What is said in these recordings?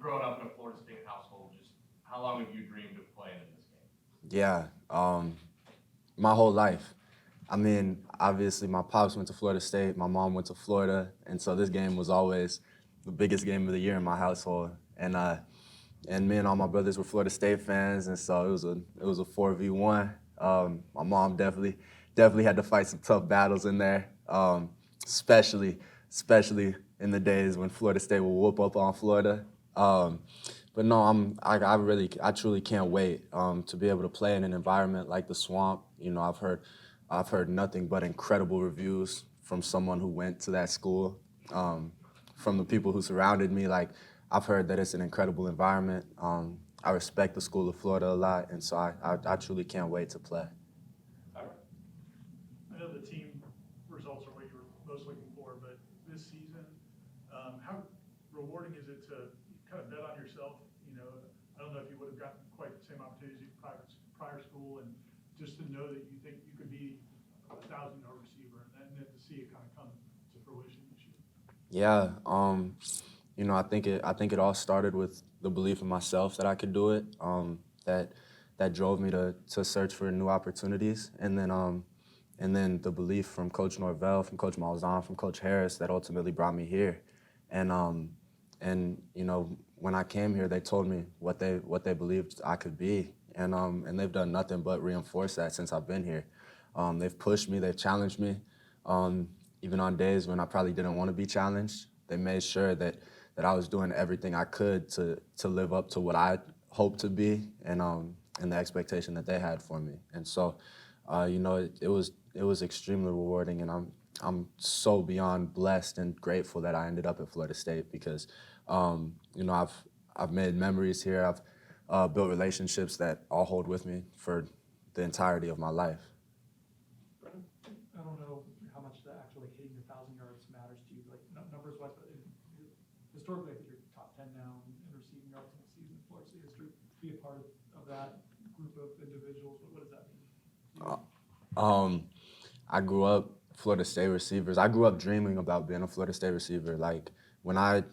growing up in a Florida State household, just how long have you dreamed of playing in this game? Yeah, my whole life. I mean, obviously, my pops went to Florida State, my mom went to Florida, and so this game was always the biggest game of the year in my household. And me and all my brothers were Florida State fans, and so it was a 4v1. My mom definitely had to fight some tough battles in there, especially especially in the days when Florida State will whoop up on Florida. Um, but no, I truly can't wait to be able to play in an environment like the Swamp. You know, I've heard nothing but incredible reviews from someone who went to that school, from the people who surrounded me. Like, I've heard that it's an incredible environment. I respect the School of Florida a lot, and so I truly can't wait to play. All right. I know the team results are what you were most looking for, but this season, how rewarding is it to kind of bet on yourself? You know, I don't know if you would have gotten quite the same opportunities at prior school, and just to know that you think you could be a 1,000-yard receiver, and then to see it kind of come to fruition this year. Yeah, I think it all started with the belief in myself that I could do it. That drove me to search for new opportunities, and then the belief from Coach Norvell, from Coach Malzahn, from Coach Harris that ultimately brought me here. And when I came here, they told me what they believed I could be, and they've done nothing but reinforce that since I've been here. They've pushed me, they've challenged me, even on days when I probably didn't want to be challenged. They made sure that I was doing everything I could to live up to what I hoped to be, and the expectation that they had for me. And so, it was extremely rewarding, and I'm so beyond blessed and grateful that I ended up at Florida State because, I've made memories here. I've built relationships that I'll hold with me for the entirety of my life. I don't know how much the actually hitting the 1,000 yards matters to you, like numbers wise, but historically, I think you're top 10 now in receiving yards in the season in Florida State history. To be a part of that group of individuals, what does that mean? I grew up Florida State receivers. I grew up dreaming about being a Florida State receiver. Like, when I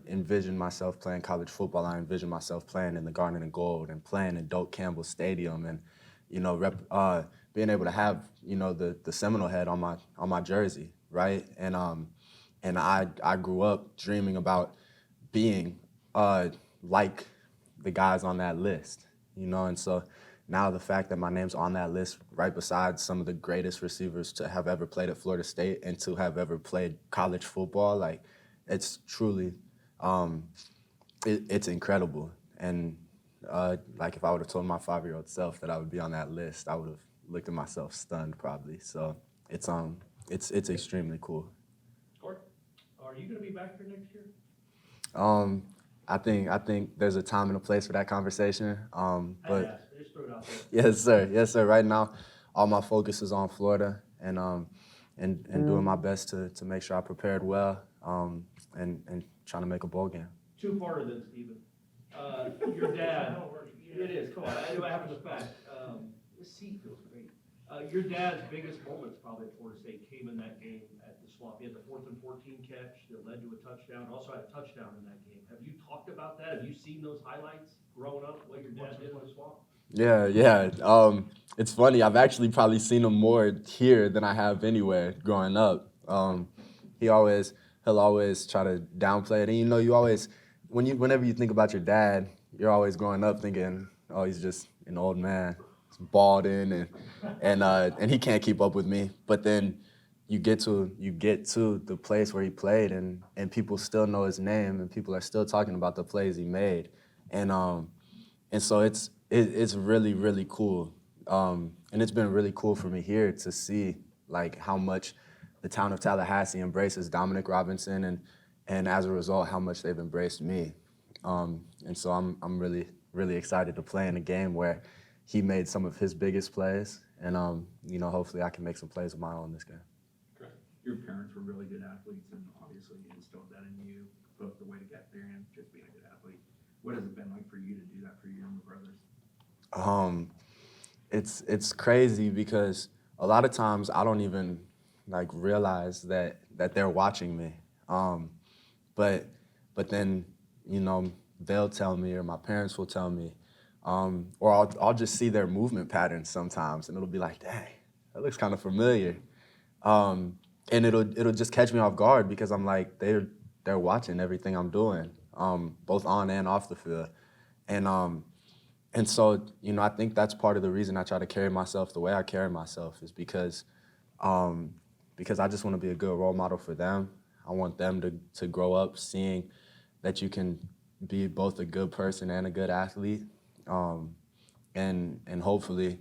envisioned myself playing college football, I envisioned myself playing in the Garnet and Gold and playing in Doak Campbell Stadium, and being able to have the Seminole head on my jersey, right? And I grew up dreaming about being like the guys on that list, and so now the fact that my name's on that list right beside some of the greatest receivers to have ever played at Florida State and to have ever played college football, like, it's truly, it's incredible. And like, if I would have told my 5-year-old self that I would be on that list, I would have looked at myself stunned probably. So it's extremely cool. Corey, are you going to be back here next year? I think there's a time and a place for that conversation. But Just throw it out there. yes, sir. Right now, all my focus is on Florida, and doing my best to make sure I prepared well, and trying to make a bowl game. Two-parter then, Stephen. Your dad, it is, come on, I do have the fact. This seat feels great. Your dad's biggest moments probably at Florida State came in that game at the Swamp. He had the 4th and 14 catch that led to a touchdown, also had a touchdown in that game. Have you talked about that? Have you seen those highlights growing up, what your dad did in the Swamp? Yeah. It's funny. I've actually probably seen him more here than I have anywhere growing up. He'll always try to downplay it, and you always, whenever you think about your dad, you're always growing up thinking, oh, he's just an old man, he's balding, and he can't keep up with me. But then you get to the place where he played, and people still know his name, and people are still talking about the plays he made, and so it's really, really cool. And it's been really cool for me here to see, like, how much the town of Tallahassee embraces Dominic Robinson, and as a result, how much they've embraced me. And so I'm really, really excited to play in a game where he made some of his biggest plays, and hopefully I can make some plays of my own this game. Correct. Your parents were really good athletes, and obviously instilled that in you, both the way to get there and just being a good athlete. What has it been like for you to do that for your younger brothers? It's crazy because a lot of times I don't even realize that they're watching me. But then they'll tell me or my parents will tell me, or I'll just see their movement patterns sometimes, and it'll be like, dang, that looks kind of familiar. And it'll just catch me off guard because I'm like, they're watching everything I'm doing, both on and off the field. And so, I think that's part of the reason I try to carry myself the way I carry myself is because I just want to be a good role model for them. I want them to grow up seeing that you can be both a good person and a good athlete. And hopefully,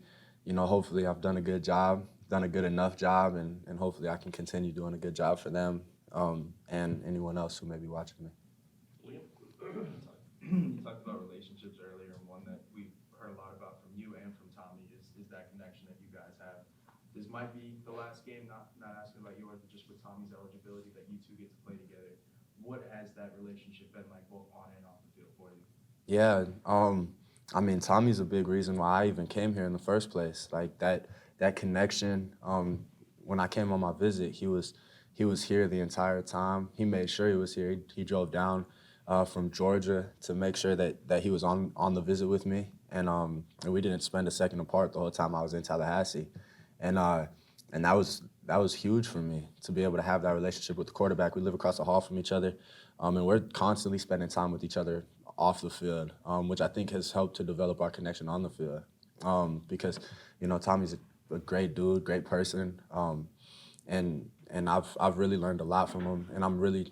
hopefully I've done a good job, done a good enough job, and hopefully I can continue doing a good job for them and anyone else who may be watching me. You talked about relationships earlier, and one that we've heard a lot about from you and from Tommy is that connection that you guys have. This might be the last game, not asking about yours, but just with Tommy's eligibility that you two get to play together. What has that relationship been like both on and off the field for you? Yeah, I mean, Tommy's a big reason why I even came here in the first place. Like that connection. When I came on my visit, he was here the entire time. He made sure he was here. He drove down from Georgia to make sure that he was on the visit with me, and we didn't spend a second apart the whole time I was in Tallahassee, and that was huge for me to be able to have that relationship with the quarterback. We live across the hall from each other, and we're constantly spending time with each other off the field, which I think has helped to develop our connection on the field. Because Tommy's a great dude, great person, and I've really learned a lot from him, and I'm really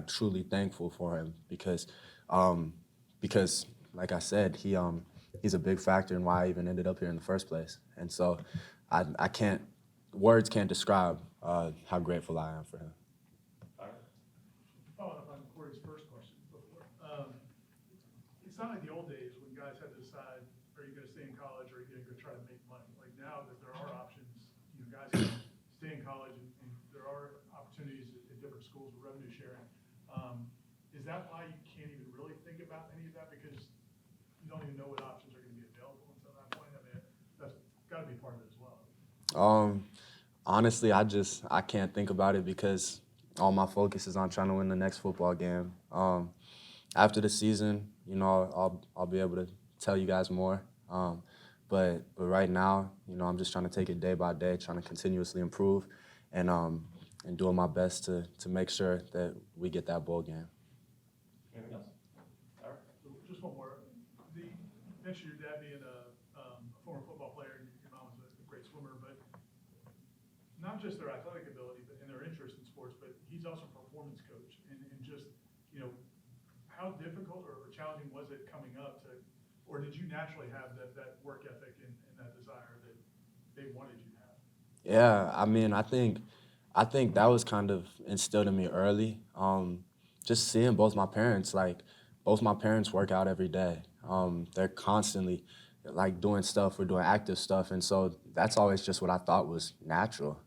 truly thankful for him because like I said, he's a big factor in why I even ended up here in the first place. And so words can't describe how grateful I am for him. Following up on Corey's first question before, it's not like the old days when guys had to decide, are you going to stay in college or are you going to go try to make money? Like now that there are options, guys can stay in college and there are opportunities at different schools with revenue sharing. Is that why you can't even really think about any of that because you don't even know what options are going to be available until that point? I mean, that's got to be part of it as well. Honestly, I can't think about it because all my focus is on trying to win the next football game. After the season, I'll be able to tell you guys more. But right now, I'm just trying to take it day by day, trying to continuously improve, and doing my best to make sure that we get that bowl game. Anything else? All right. Just one more. You mentioned your dad being a former football player, and your mom was a great swimmer, but not just their athletic ability, but in their interest in sports, but he's also a performance coach, and just, how difficult or challenging was it coming up or did you naturally have that work ethic and that desire that they wanted you to have? Yeah, I mean, I think that was kind of instilled in me early. Just seeing both my parents work out every day. They're constantly doing stuff or doing active stuff, and so that's always just what I thought was natural.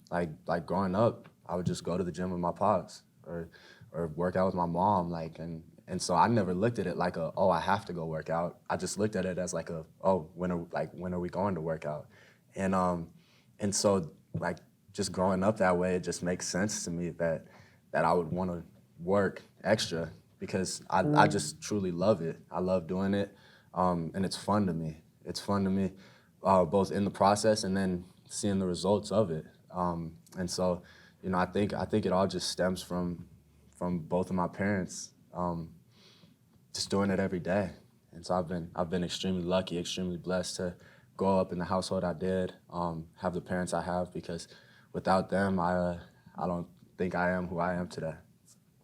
Like growing up, I would just go to the gym with my pops or work out with my mom, and so I never looked at it like I have to go work out. I just looked at it as when are we going to work out? And so just growing up that way, it just makes sense to me that I would want to work extra because I just truly love it. I love doing it, and it's fun to me. It's fun to me, both in the process and then seeing the results of it. And so, I think it all just stems from both of my parents, just doing it every day. And so I've been extremely lucky, extremely blessed to grow up in the household I did, have the parents I have, because without them, I don't think I am who I am today.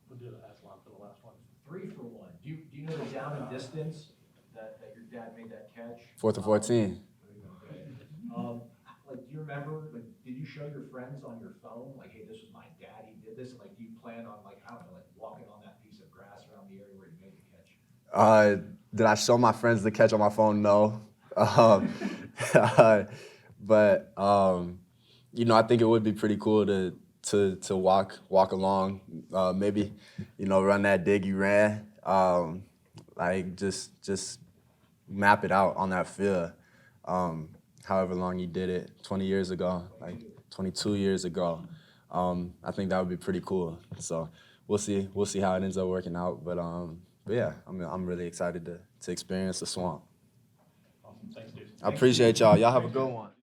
We'll do the last one for the last one. 3 for 1. Do you know the down and distance that your dad made that catch? 4th and 14. Do you remember, did you show your friends on your phone, hey, this was my dad, he did this? Do you plan on, I don't know, walking on that piece of grass around the area where you made the catch? Did I show my friends the catch on my phone? No. But I think it would be pretty cool to walk along, maybe, run that dig you ran, just map it out on that field. However long you did it, 20 years ago, 22 years ago. I think that would be pretty cool. So we'll see how it ends up working out. But yeah, I'm really excited to experience the swamp. Awesome, thanks, Duce. I appreciate y'all. Y'all have a good one.